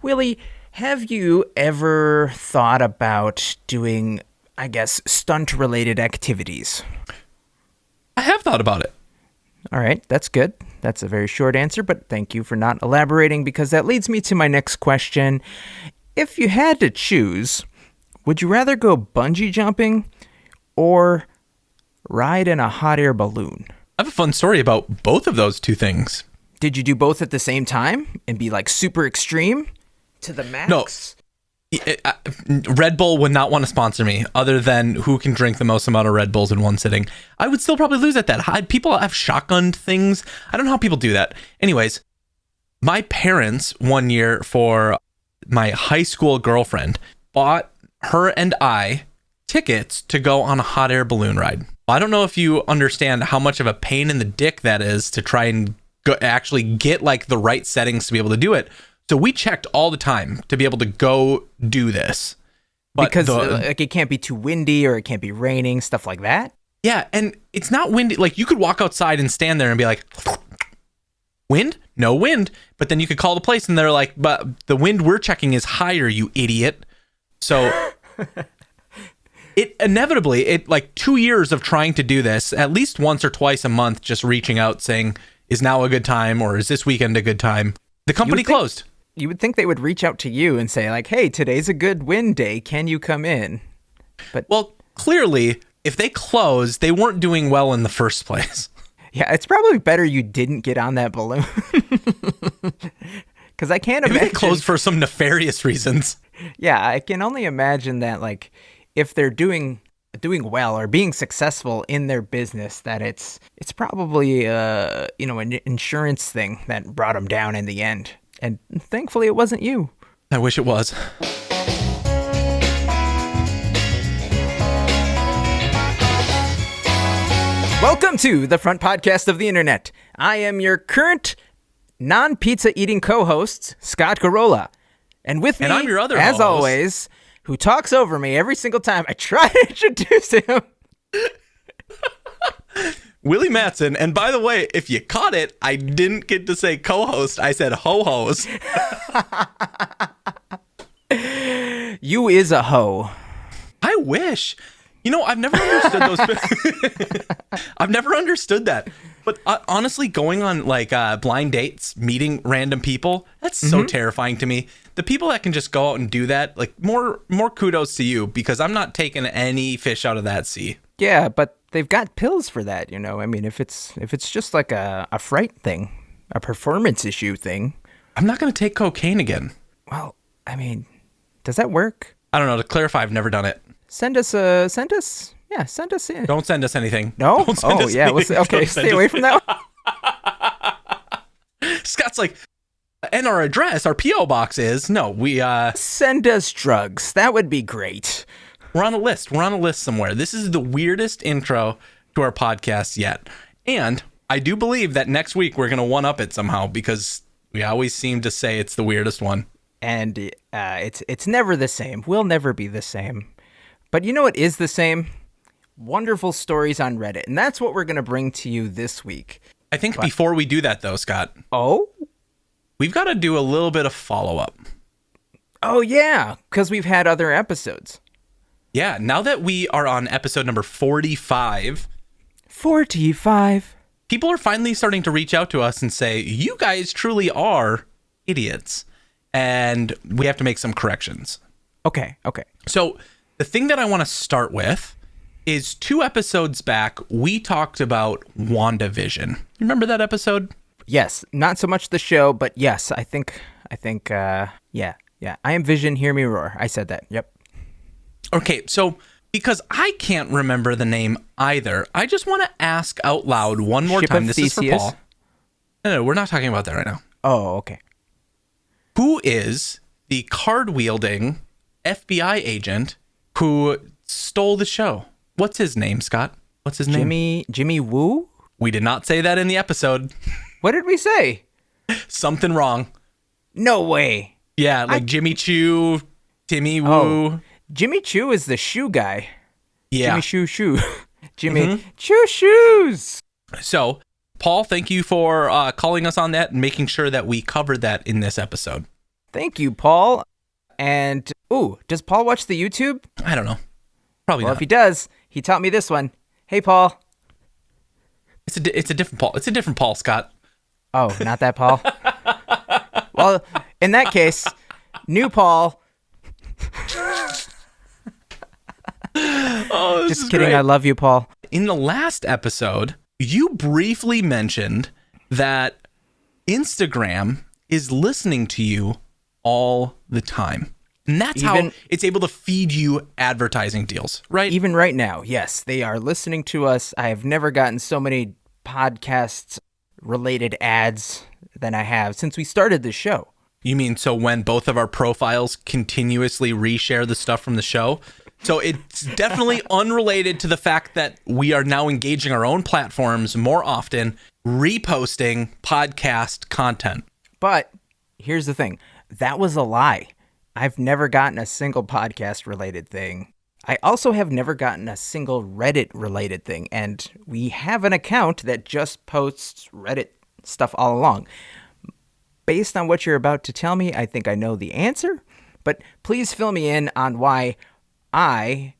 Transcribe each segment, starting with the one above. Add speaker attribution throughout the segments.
Speaker 1: Willie, have you ever thought about doing, I guess, stunt-related activities?
Speaker 2: I have thought about it.
Speaker 1: All right, that's good. That's a very short answer, but thank you for not elaborating because that leads me to my next question. If you had to choose, would you rather go bungee jumping or ride in a hot air balloon?
Speaker 2: I have a fun story about both of those two things.
Speaker 1: Did you do both at the same time and be like super extreme to the max?
Speaker 2: No. Red Bull would not want to sponsor me other than who can drink the most amount of Red Bulls in one sitting. I would still probably lose at that. People have shotgunned things. I don't know how people do that. Anyways, my parents one year for my high school girlfriend bought her and I tickets to go on a hot air balloon ride. I don't know if you understand how much of a pain in the dick that is to try and actually get like the right settings to be able to do it. So we checked all the time to be able to go do this. But
Speaker 1: because like it can't be too windy or it can't be raining, stuff like that.
Speaker 2: Yeah, and it's not windy. Like you could walk outside and stand there and be like, wind? No wind. But then you could call the place and they're like, but the wind we're checking is higher, you idiot. So it inevitably, like 2 years of trying to do this, at least once or twice a month, just reaching out saying, is now a good time or is this weekend a good time? The company closed.
Speaker 1: You would think they would reach out to you and say like, hey, today's a good wind day. Can you come in? But
Speaker 2: well, clearly, if they closed, they weren't doing well in the first place.
Speaker 1: Yeah, it's probably better you didn't get on that balloon. Because I can't imagine.
Speaker 2: Maybe they closed for some nefarious reasons.
Speaker 1: Yeah, I can only imagine that like if they're doing well or being successful in their business, that it's probably an insurance thing that brought them down in the end. And thankfully, it wasn't you.
Speaker 2: I wish it was.
Speaker 1: Welcome to the Front Podcast of the Internet. I am your current non-pizza eating co-host, Scott Gurrola. And with me,
Speaker 2: and I'm your other
Speaker 1: as
Speaker 2: host.
Speaker 1: always, who talks over me every single time I try to introduce him.
Speaker 2: Willy Mattson. And by the way, if you caught it, I didn't get to say co-host. I said ho-hos.
Speaker 1: You is a hoe.
Speaker 2: I wish. You know, I've never understood those. I've never understood that. But honestly, going on like blind dates, meeting random people, that's so terrifying to me. The people that can just go out and do that, like more kudos to you, because I'm not taking any fish out of that sea.
Speaker 1: Yeah, but they've got pills for that, you know. I mean, if it's just like a fright thing, a performance issue thing.
Speaker 2: I'm not going to take cocaine again.
Speaker 1: Well, I mean, does that work?
Speaker 2: I don't know. To clarify, I've never done it.
Speaker 1: Send us in.
Speaker 2: Don't send us anything.
Speaker 1: No?
Speaker 2: Don't send us
Speaker 1: yeah.
Speaker 2: anything.
Speaker 1: Okay, stay away from that one.
Speaker 2: Scott's like, and our address, our P.O. box is, no, we...
Speaker 1: Send us drugs. That would be great.
Speaker 2: We're on a list. We're on a list somewhere. This is the weirdest intro to our podcast yet. And I do believe that next week we're going to one-up it somehow because we always seem to say it's the weirdest one.
Speaker 1: And it's never the same. We'll never be the same. But you know what is the same? Wonderful stories on Reddit. And that's what we're going to bring to you this week.
Speaker 2: I think before we do that, though, Scott.
Speaker 1: Oh?
Speaker 2: We've got to do a little bit of follow-up.
Speaker 1: Oh, yeah, because we've had other episodes.
Speaker 2: Yeah, now that we are on episode number 45.
Speaker 1: 45.
Speaker 2: People are finally starting to reach out to us and say, you guys truly are idiots. And we have to make some corrections.
Speaker 1: Okay.
Speaker 2: So the thing that I want to start with is 2 episodes back, we talked about WandaVision. You remember that episode?
Speaker 1: Yes, not so much the show, but yes, I think, yeah. I am Vision, hear me roar. I said that, yep.
Speaker 2: Okay, so because I can't remember the name either, I just want to ask out loud one more
Speaker 1: Ship
Speaker 2: time.
Speaker 1: of
Speaker 2: This is for
Speaker 1: Theseus?
Speaker 2: Paul. No, we're not talking about that right now.
Speaker 1: Oh, okay.
Speaker 2: Who is the card-wielding FBI agent who stole the show? What's his name, Scott? What's his name?
Speaker 1: Jimmy Woo?
Speaker 2: We did not say that in the episode.
Speaker 1: What did we say?
Speaker 2: Something wrong.
Speaker 1: No way.
Speaker 2: Yeah, like Jimmy Choo, Timmy Woo.
Speaker 1: Oh, Jimmy Choo is the shoe guy.
Speaker 2: Yeah.
Speaker 1: Jimmy Choo. Jimmy Choo Shoes.
Speaker 2: So, Paul, thank you for calling us on that and making sure that we covered that in this episode.
Speaker 1: Thank you, Paul. And, does Paul watch the YouTube?
Speaker 2: I don't know. Probably
Speaker 1: Well,
Speaker 2: not.
Speaker 1: if he does, he taught me this one. Hey, Paul.
Speaker 2: It's a different Paul. It's a different Paul, Scott.
Speaker 1: Oh, not that Paul? Well, in that case, new Paul.
Speaker 2: Oh, this
Speaker 1: Just
Speaker 2: is
Speaker 1: kidding.
Speaker 2: great.
Speaker 1: I love you, Paul.
Speaker 2: In the last episode, you briefly mentioned that Instagram is listening to you all the time. And that's how it's able to feed you advertising deals, right?
Speaker 1: Even right now, yes, they are listening to us. I have never gotten so many podcast-related ads than I have since we started the show.
Speaker 2: You mean so when both of our profiles continuously reshare the stuff from the show? So it's definitely unrelated to the fact that we are now engaging our own platforms more often, reposting podcast content.
Speaker 1: But here's the thing. That was a lie. I've never gotten a single podcast-related thing. I also have never gotten a single Reddit-related thing. And we have an account that just posts Reddit stuff all along. Based on what you're about to tell me, I think I know the answer. But please fill me in on why I,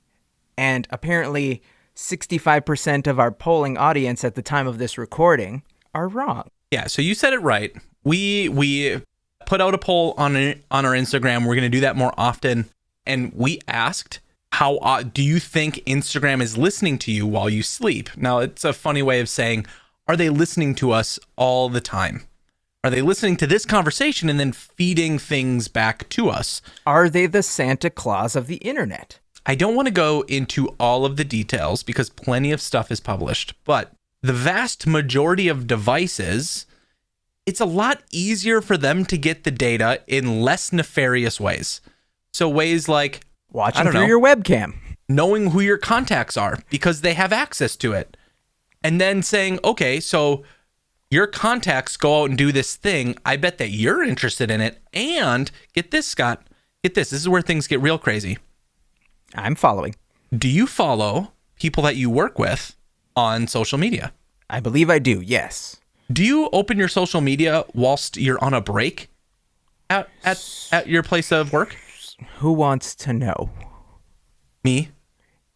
Speaker 1: and apparently 65% of our polling audience at the time of this recording, are wrong.
Speaker 2: Yeah, so you said it right. We put out a poll on our Instagram. We're going to do that more often. And we asked, how do you think Instagram is listening to you while you sleep? Now, it's a funny way of saying, are they listening to us all the time? Are they listening to this conversation and then feeding things back to us?
Speaker 1: Are they the Santa Claus of the internet?
Speaker 2: I don't want to go into all of the details because plenty of stuff is published, but the vast majority of devices, it's a lot easier for them to get the data in less nefarious ways. So ways like
Speaker 1: watching through your webcam,
Speaker 2: knowing who your contacts are because they have access to it, and then saying, okay, so your contacts go out and do this thing. I bet that you're interested in it. And get this, Scott. Get this. This is where things get real crazy.
Speaker 1: I'm following.
Speaker 2: Do you follow people that you work with on social media?
Speaker 1: I believe I do, yes.
Speaker 2: Do you open your social media whilst you're on a break at your place of work?
Speaker 1: Who wants to know?
Speaker 2: Me.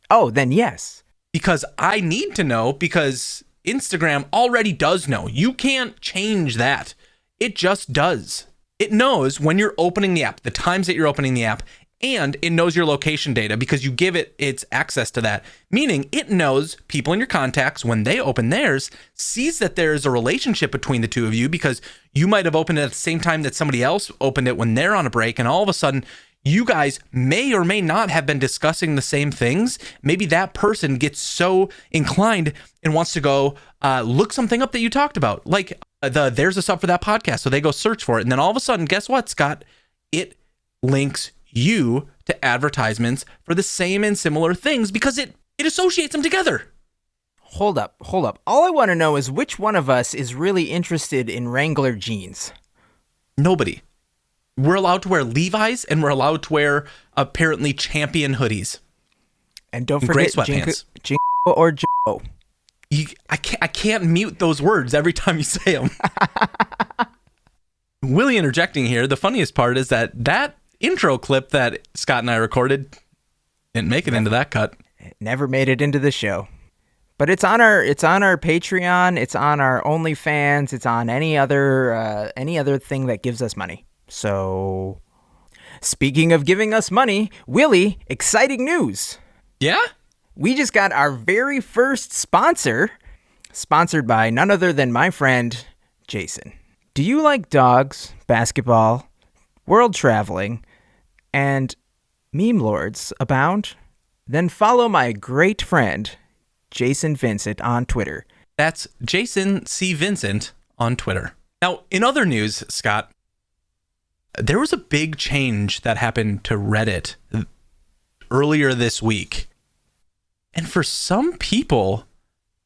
Speaker 1: Oh, then yes.
Speaker 2: Because I need to know because Instagram already does know. You can't change that. It just does. It knows when you're opening the app, the times that you're opening the app, and it knows your location data because you give it its access to that. Meaning it knows people in your contacts when they open theirs, sees that there is a relationship between the two of you because you might have opened it at the same time that somebody else opened it when they're on a break, and all of a sudden you guys may or may not have been discussing the same things. Maybe that person gets so inclined and wants to go look something up that you talked about. Like there's a sub for that podcast. So they go search for it. And then all of a sudden, guess what, Scott? It links you to advertisements for the same and similar things because it associates them together.
Speaker 1: Hold up. All I want to know is which one of us is really interested in Wrangler jeans?
Speaker 2: Nobody. We're allowed to wear Levi's and we're allowed to wear apparently Champion hoodies.
Speaker 1: And don't forget
Speaker 2: sweatpants.
Speaker 1: Jinko or Joe.
Speaker 2: I can't mute those words every time you say them. Willy interjecting here. The funniest part is that intro clip that Scott and I recorded didn't make it into that cut.
Speaker 1: It never made it into the show. But it's on our Patreon, it's on our OnlyFans, it's on any other thing that gives us money. So, speaking of giving us money, Willy, exciting news.
Speaker 2: Yeah?
Speaker 1: We just got our very first sponsor, sponsored by none other than my friend, Jason. Do you like dogs, basketball, world traveling, and meme lords abound? Then follow my great friend, Jason Vincent, on Twitter.
Speaker 2: That's Jason C. Vincent on Twitter. Now, in other news, Scott, there was a big change that happened to Reddit earlier this week. And for some people,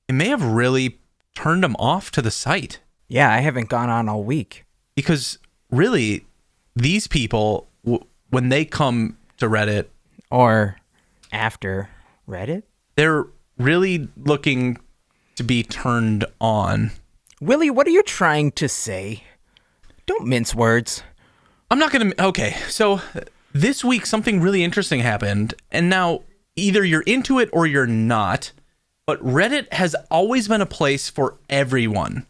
Speaker 2: it may have really turned them off to the site.
Speaker 1: Yeah, I haven't gone on all week.
Speaker 2: Because really, these people, when they come to Reddit...
Speaker 1: Or after Reddit?
Speaker 2: They're really looking to be turned on.
Speaker 1: Willy, what are you trying to say? Don't mince words.
Speaker 2: I'm not going to. Okay. So this week, something really interesting happened. And now either you're into it or you're not. But Reddit has always been a place for everyone.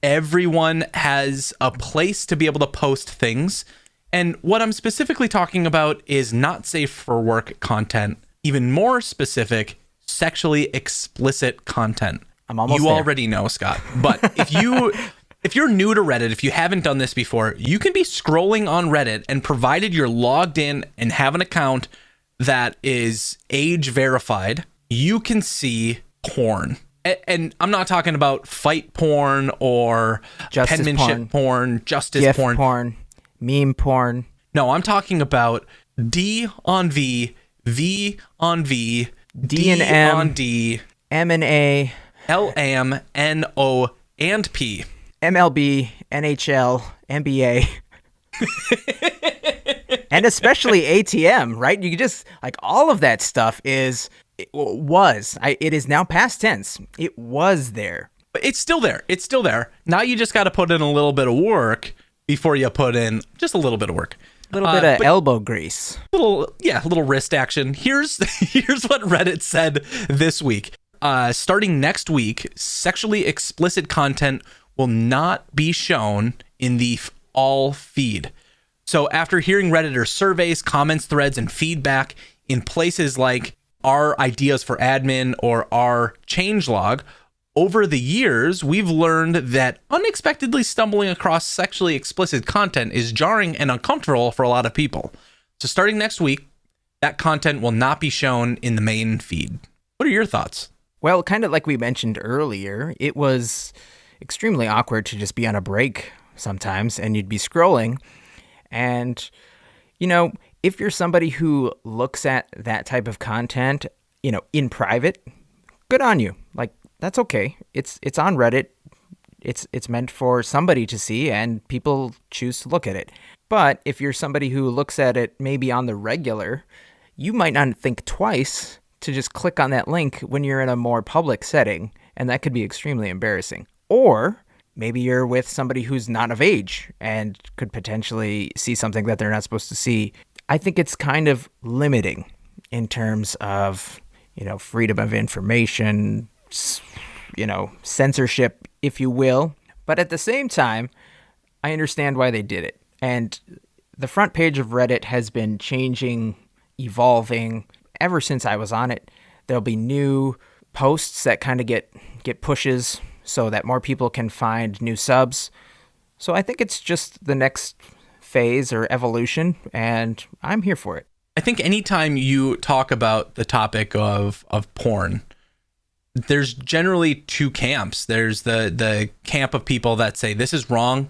Speaker 2: Everyone has a place to be able to post things. And what I'm specifically talking about is not safe for work content. Even more specific, sexually explicit content.
Speaker 1: I'm almost
Speaker 2: You
Speaker 1: there.
Speaker 2: already know, Scott. But if you're new to Reddit, if you haven't done this before, you can be scrolling on Reddit, and provided you're logged in and have an account that is age verified, you can see porn. And I'm not talking about fight porn or
Speaker 1: Justice
Speaker 2: penmanship porn, justice
Speaker 1: GIF
Speaker 2: porn,
Speaker 1: meme porn.
Speaker 2: No, I'm talking about D on V, V on V,
Speaker 1: D and M,
Speaker 2: on D,
Speaker 1: M and A,
Speaker 2: L M N O and P.
Speaker 1: MLB, NHL, NBA, and especially ATM, right? You just like all of that stuff it is now past tense. It was there.
Speaker 2: But it's still there. It's still there. Now you just got to put in a little bit of work before you put in just a little bit of work.
Speaker 1: A little bit of elbow grease.
Speaker 2: Little wrist action. Here's what Reddit said this week. Starting next week, sexually explicit content will not be shown in the all feed. So after hearing Redditor surveys, comments, threads, and feedback in places like our ideas for admin or our changelog, over the years, we've learned that unexpectedly stumbling across sexually explicit content is jarring and uncomfortable for a lot of people. So starting next week, that content will not be shown in the main feed. What are your thoughts?
Speaker 1: Well, kind of like we mentioned earlier, it was extremely awkward to just be on a break sometimes and you'd be scrolling. And, if you're somebody who looks at that type of content, in private, good on you. Like, that's okay. It's on Reddit. It's meant for somebody to see, and people choose to look at it. But if you're somebody who looks at it maybe on the regular, you might not think twice to just click on that link when you're in a more public setting, and that could be extremely embarrassing. Or maybe you're with somebody who's not of age and could potentially see something that they're not supposed to see. I think it's kind of limiting in terms of, freedom of information, censorship, if you will. But at the same time, I understand why they did it. And the front page of Reddit has been changing, evolving ever since I was on it. There'll be new posts that kind of get pushes so that more people can find new subs. So I think it's just the next phase or evolution, and I'm here for it.
Speaker 2: I think anytime you talk about the topic of porn, there's generally two camps. There's the camp of people that say this is wrong,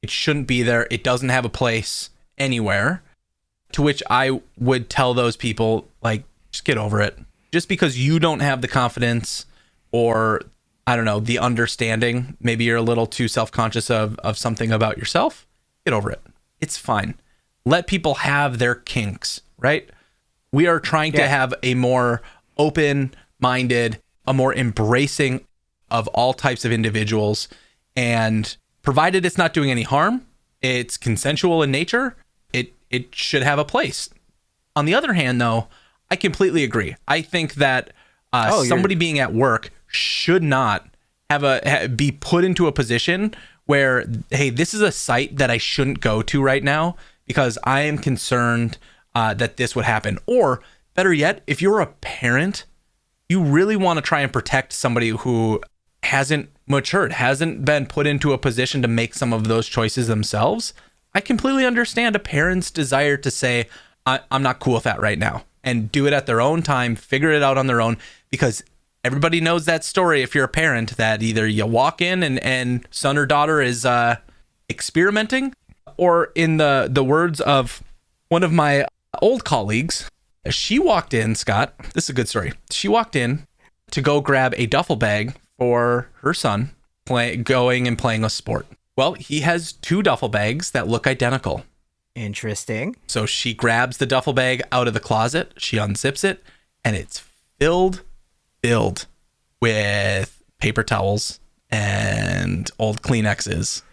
Speaker 2: it shouldn't be there, it doesn't have a place anywhere. To which I would tell those people, like, just get over it. Just because you don't have the confidence or, I don't know, the understanding, maybe you're a little too self-conscious of something about yourself, get over it. It's fine. Let people have their kinks, right? We are trying to have a more open-minded, a more embracing of all types of individuals. And provided it's not doing any harm, it's consensual in nature, it should have a place. On the other hand, though, I completely agree. I think that somebody being at work should not be put into a position where, hey, this is a site that I shouldn't go to right now because I am concerned that this would happen. Or better yet, if you're a parent, you really want to try and protect somebody who hasn't matured, hasn't been put into a position to make some of those choices themselves. I completely understand a parent's desire to say, I'm not cool with that right now, and do it at their own time, figure it out on their own, because everybody knows that story. If you're a parent, that either you walk in and son or daughter is experimenting, or in the words of one of my old colleagues, she walked in, Scott, this is a good story. She walked in to go grab a duffel bag for her son going and playing a sport. Well, he has two duffel bags that look identical.
Speaker 1: Interesting.
Speaker 2: So she grabs the duffel bag out of the closet, she unzips it, and it's filled with paper towels and old Kleenexes.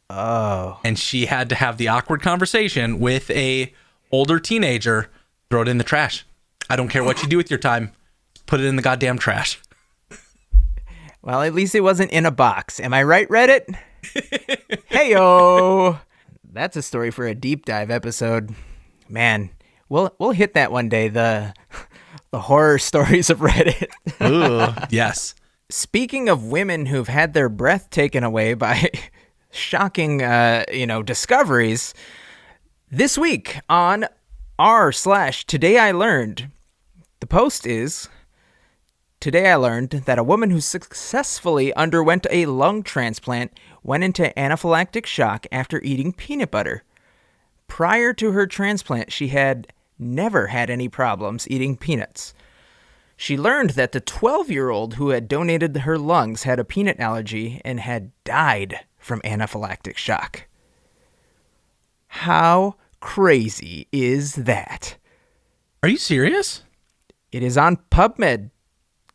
Speaker 1: Oh.
Speaker 2: And she had to have the awkward conversation with a older teenager, throw it in the trash. I don't care what you do with your time. Put it in the goddamn trash.
Speaker 1: Well, at least it wasn't in a box. Am I right, Reddit? Heyo. That's a story for a deep dive episode. Man, we'll hit that one day, the horror stories of Reddit.
Speaker 2: Ooh, yes.
Speaker 1: Speaking of women who've had their breath taken away by shocking discoveries, this week on r/Today I Learned, the post is, Today I learned that a woman who successfully underwent a lung transplant went into anaphylactic shock after eating peanut butter. Prior to her transplant, she had never had any problems eating peanuts. She learned that the 12-year-old who had donated her lungs had a peanut allergy and had died from anaphylactic shock. How crazy is that?
Speaker 2: Are you serious?
Speaker 1: It is on PubMed.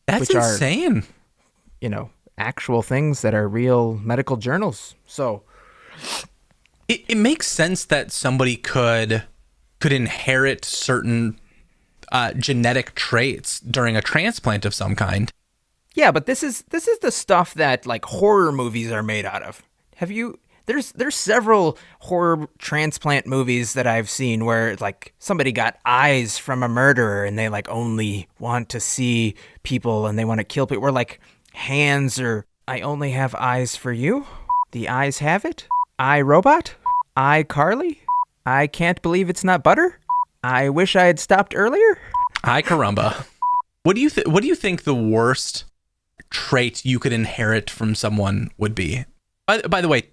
Speaker 2: That's
Speaker 1: which
Speaker 2: insane.
Speaker 1: Are, actual things that are real medical journals. So
Speaker 2: it makes sense that somebody could inherit certain genetic traits during a transplant of some kind.
Speaker 1: yeah, but this is the stuff that like horror movies are made out of. There's several horror transplant movies that I've seen where like somebody got eyes from a murderer and they like only want to see people and they want to kill people. Or like Hands or I Only Have Eyes for You. The Eyes Have It. I, Robot. I, Carly. I Can't Believe It's Not Butter. I Wish I Had Stopped Earlier.
Speaker 2: Ay caramba. What do you think the worst trait you could inherit from someone would be? By the way,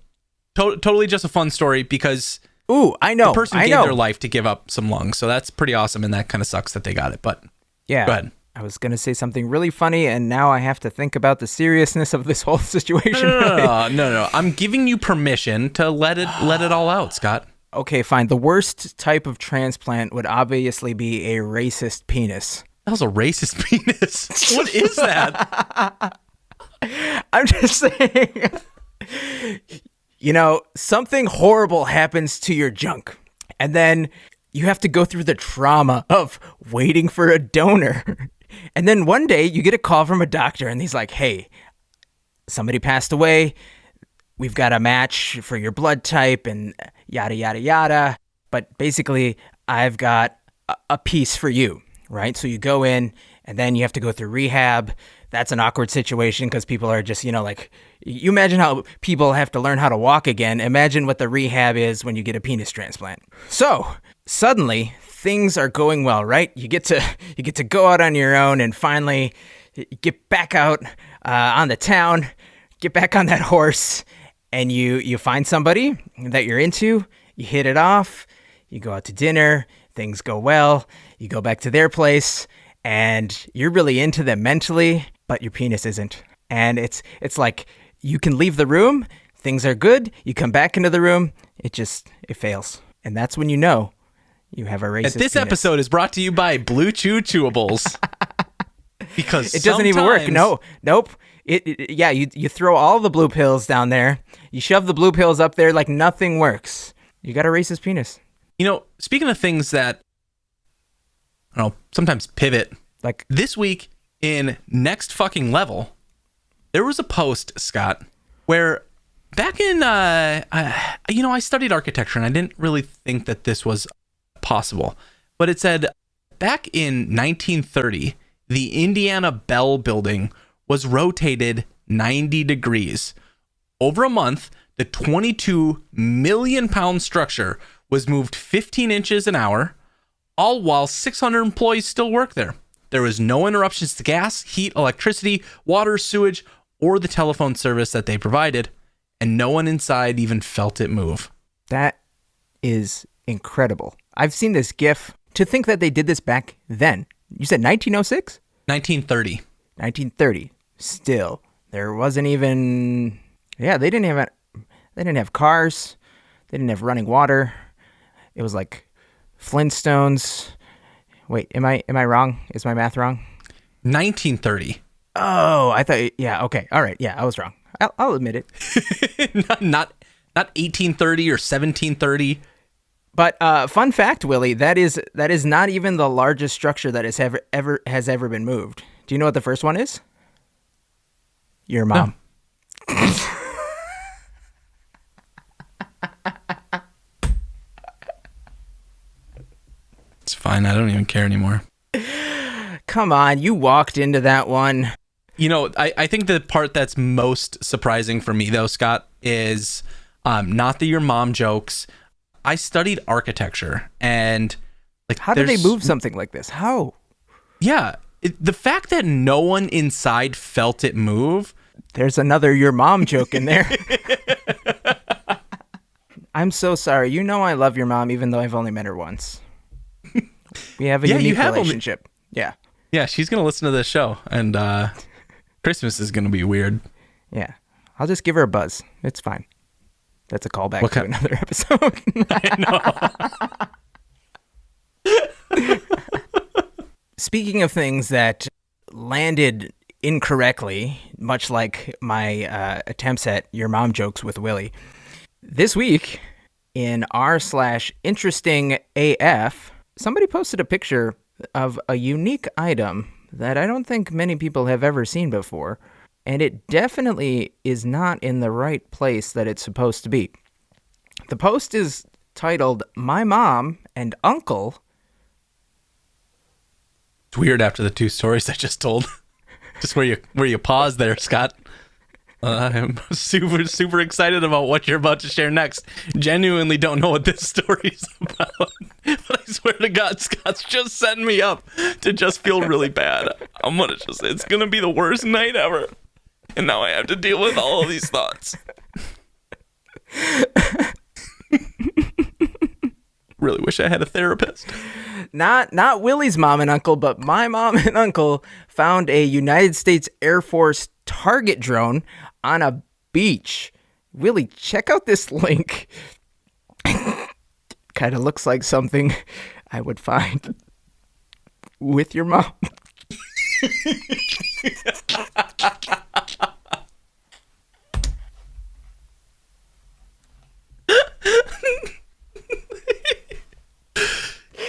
Speaker 2: totally just a fun story because
Speaker 1: Ooh, I know.
Speaker 2: the person
Speaker 1: I
Speaker 2: gave
Speaker 1: know.
Speaker 2: their life to give up some lungs, so that's pretty awesome, and that kind of sucks that they got it. But
Speaker 1: Yeah.
Speaker 2: go ahead.
Speaker 1: I was going to say something really funny, and now I have to think about the seriousness of this whole situation.
Speaker 2: No. I'm giving you permission to let it all out, Scott.
Speaker 1: Okay, fine. The worst type of transplant would obviously be a racist penis.
Speaker 2: That was a racist penis. What is that?
Speaker 1: I'm just saying, something horrible happens to your junk, and then you have to go through the trauma of waiting for a donor. And then one day you get a call from a doctor and he's like, hey, somebody passed away. We've got a match for your blood type and yada, yada, yada. But basically, I've got a piece for you, right? So you go in and then you have to go through rehab. That's an awkward situation because people are just, like, you imagine how people have to learn how to walk again. Imagine what the rehab is when you get a penis transplant. So suddenly things are going well, right? You get to go out on your own and finally get back out on the town, get back on that horse, and you find somebody that you're into, you hit it off, you go out to dinner, things go well, you go back to their place, and you're really into them mentally, but your penis isn't. And it's like you can leave the room, things are good, you come back into the room, it fails. And that's when you know you have a racist
Speaker 2: This
Speaker 1: penis.
Speaker 2: episode is brought to you by Blue Chew Chewables. Because
Speaker 1: it doesn't even work. Nope. You throw all the blue pills down there, you shove the blue pills up there like nothing works. You got a racist penis.
Speaker 2: Speaking of things that, I don't know, sometimes pivot,
Speaker 1: Like
Speaker 2: this week in Next Fucking Level, there was a post, Scott, where back in, I studied architecture and I didn't really think that this was possible, but it said back in 1930, the Indiana Bell building was rotated 90 degrees. Over a month, the 22 million pound structure was moved 15 inches an hour, all while 600 employees still work there. There was no interruptions to gas, heat, electricity, water, sewage, or the telephone service that they provided, and no one inside even felt it move.
Speaker 1: that is incredible. I've seen this GIF. To think that they did this back then. You said 1906?
Speaker 2: 1930.
Speaker 1: 1930. Still, there wasn't even. Yeah, they didn't have cars. They didn't have running water. It was like Flintstones. Wait, am I wrong? Is my math wrong?
Speaker 2: 1930.
Speaker 1: Oh, I thought. Yeah. Okay. All right. Yeah, I was wrong. I'll admit it.
Speaker 2: not Not 1830 or 1730.
Speaker 1: But fun fact, Willie, that is not even the largest structure that has ever been moved. Do you know what the first one is? Your mom.
Speaker 2: No. It's fine. I don't even care anymore.
Speaker 1: Come on, you walked into that one.
Speaker 2: You know, I think the part that's most surprising for me, though, Scott, is not the your mom jokes. I studied architecture, and like,
Speaker 1: how do they move something like this? How?
Speaker 2: Yeah, the fact that no one inside felt it move.
Speaker 1: There's another your mom joke in there. I'm so sorry. You know I love your mom, even though I've only met her once. We have a unique relationship. Yeah.
Speaker 2: Yeah, she's gonna listen to this show, and Christmas is gonna be weird.
Speaker 1: Yeah, I'll just give her a buzz. It's fine. That's a callback to another episode.
Speaker 2: I know.
Speaker 1: Speaking of things that landed incorrectly, much like my attempts at your mom jokes with Willy, this week in r/interesting AF, somebody posted a picture of a unique item that I don't think many people have ever seen before. And it definitely is not in the right place that it's supposed to be. The post is titled, "My Mom and Uncle."
Speaker 2: It's weird after the two stories I just told. Just where you pause there, Scott. I'm super excited about what you're about to share next. Genuinely don't know what this story is about. But I swear to God, Scott's just setting me up to just feel really bad. It's gonna be the worst night ever. And now I have to deal with all of these thoughts. Really wish I had a therapist.
Speaker 1: Not Willy's mom and uncle, but my mom and uncle found a United States Air Force target drone on a beach. Willy, check out this link. Kind of looks like something I would find with your mom.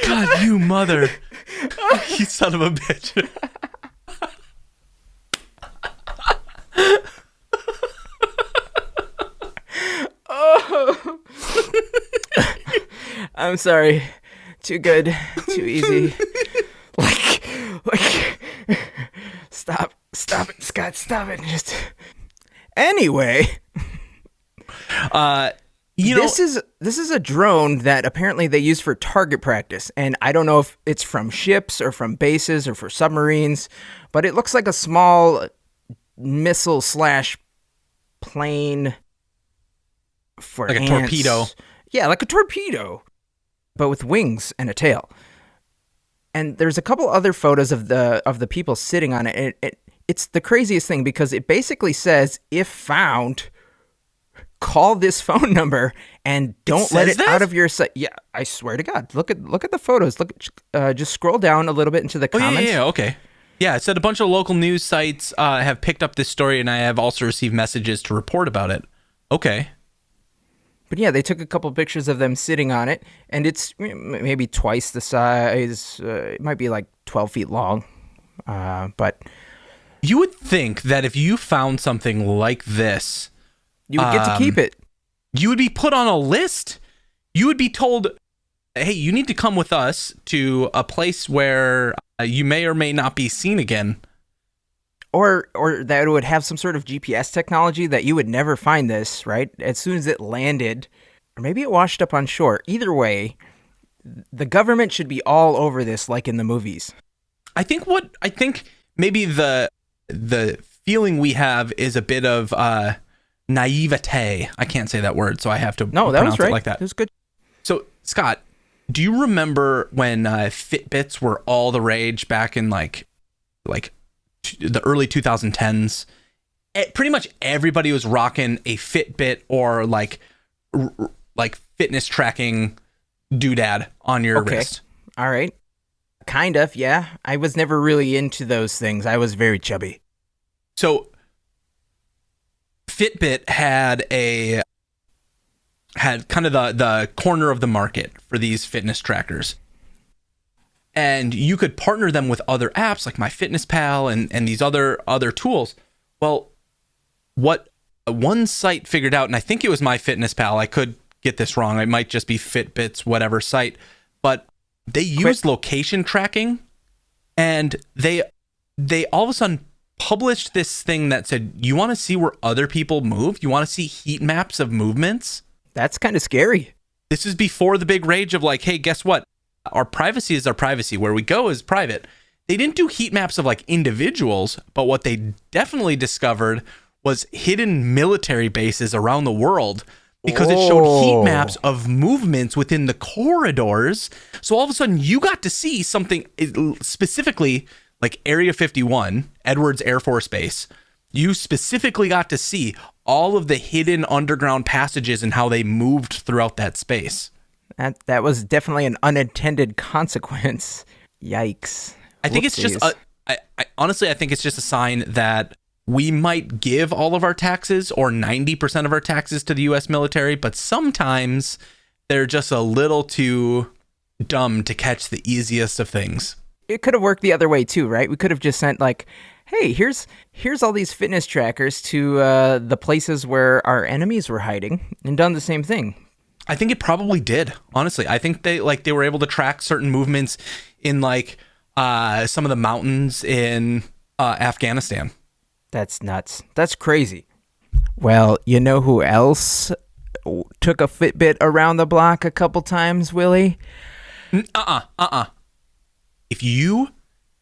Speaker 2: God, you mother. You son of a bitch.
Speaker 1: Oh. I'm sorry. Too good. Too easy. Like, stop it, Scott, stop it. Just anyway. This is a drone that apparently they use for target practice, and I don't know if it's from ships or from bases or for submarines, but it looks like a small missile / plane for
Speaker 2: like
Speaker 1: ants.
Speaker 2: A torpedo.
Speaker 1: Yeah, like a torpedo, but with wings and a tail. And there's a couple other photos of the people sitting on it. It's the craziest thing because it basically says, if found, call this phone number and don't let it out of your sight. Yeah, I swear to God. Look at the photos. Just scroll down a little bit into the comments.
Speaker 2: Yeah, okay. Yeah, it said a bunch of local news sites have picked up this story, and I have also received messages to report about it. Okay.
Speaker 1: But yeah, they took a couple pictures of them sitting on it, and it's maybe twice the size. It might be like 12 feet long. But
Speaker 2: you would think that if you found something like this,
Speaker 1: you would get to keep it.
Speaker 2: You would be put on a list. You would be told, hey, you need to come with us to a place where you may or may not be seen again.
Speaker 1: Or that it would have some sort of GPS technology that you would never find this, right? As soon as it landed, or maybe it washed up on shore. Either way, the government should be all over this like in the movies.
Speaker 2: I think maybe the feeling we have is a bit of naivete. I can't say that word, so I have to pronounce it like that.
Speaker 1: That was good.
Speaker 2: So, Scott, do you remember when Fitbits were all the rage back in like the early 2010s? Pretty much everybody was rocking a Fitbit or like fitness tracking doodad on your wrist.
Speaker 1: All right. Kind of, yeah. I was never really into those things. I was very chubby.
Speaker 2: So Fitbit had had kind of the corner of the market for these fitness trackers. And you could partner them with other apps like MyFitnessPal and these other tools. Well, what one site figured out, and I think it was MyFitnessPal, I could get this wrong, it might just be Fitbit's whatever site, but they used location tracking, and they all of a sudden published this thing that said, you want to see where other people move? You want to see heat maps of movements?
Speaker 1: That's kind of scary.
Speaker 2: This is before the big rage of like, hey, guess what? Our privacy is our privacy. Where we go is private. They didn't do heat maps of like individuals, but what they definitely discovered was hidden military bases around the world, because it showed heat maps of movements within the corridors. So all of a sudden you got to see something specifically like Area 51, Edwards Air Force Base. You specifically got to see all of the hidden underground passages and how they moved throughout that space.
Speaker 1: That was definitely an unintended consequence. Yikes.
Speaker 2: I think it's just, honestly, I think it's just a sign that we might give all of our taxes or 90% of our taxes to the U.S. military, but sometimes they're just a little too dumb to catch the easiest of things.
Speaker 1: It could have worked the other way too, right? We could have just sent like, hey, here's all these fitness trackers to the places where our enemies were hiding, and done the same thing.
Speaker 2: I think it probably did. Honestly, I think they were able to track certain movements in like some of the mountains in Afghanistan.
Speaker 1: That's nuts. That's crazy. Well, you know who else took a Fitbit around the block a couple times, Willy?
Speaker 2: If you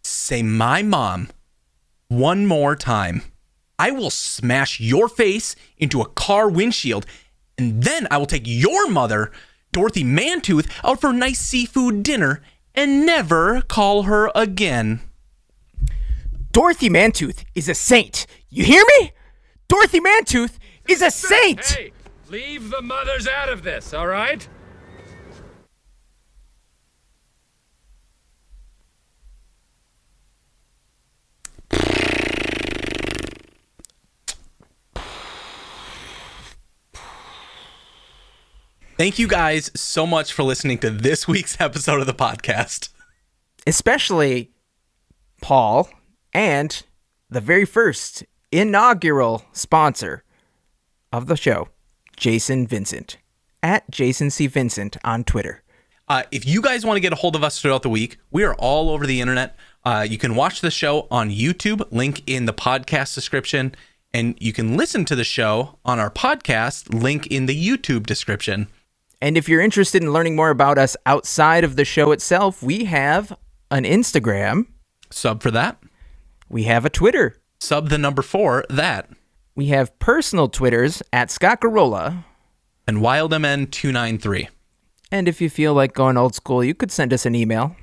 Speaker 2: say my mom one more time, I will smash your face into a car windshield, and then I will take your mother, Dorothy Mantooth, out for a nice seafood dinner and never call her again.
Speaker 1: Dorothy Mantooth is a saint. You hear me? Dorothy Mantooth is a saint!
Speaker 3: Hey, leave the mothers out of this, all right?
Speaker 2: Thank you guys so much for listening to this week's episode of the podcast.
Speaker 1: Especially Paul and the very first inaugural sponsor of the show, Jason Vincent, at Jason C. Vincent on Twitter.
Speaker 2: If you guys want to get a hold of us throughout the week, we are all over the internet. You can watch the show on YouTube, link in the podcast description, and you can listen to the show on our podcast, link in the YouTube description.
Speaker 1: And if you're interested in learning more about us outside of the show itself, we have an Instagram.
Speaker 2: Sub for that.
Speaker 1: We have a Twitter.
Speaker 2: Sub the number 4, that.
Speaker 1: We have personal Twitters at Scott Gurrola.
Speaker 2: And WildMN293.
Speaker 1: And if you feel like going old school, you could send us an email.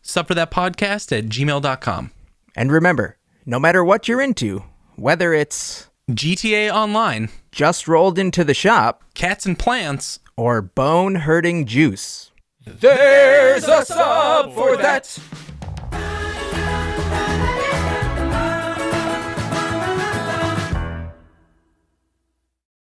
Speaker 2: Sub for that podcast at gmail.com.
Speaker 1: And remember, no matter what you're into, whether it's
Speaker 2: GTA Online,
Speaker 1: just rolled into the shop,
Speaker 2: cats and plants,
Speaker 1: or bone-hurting juice, there's a sub for that.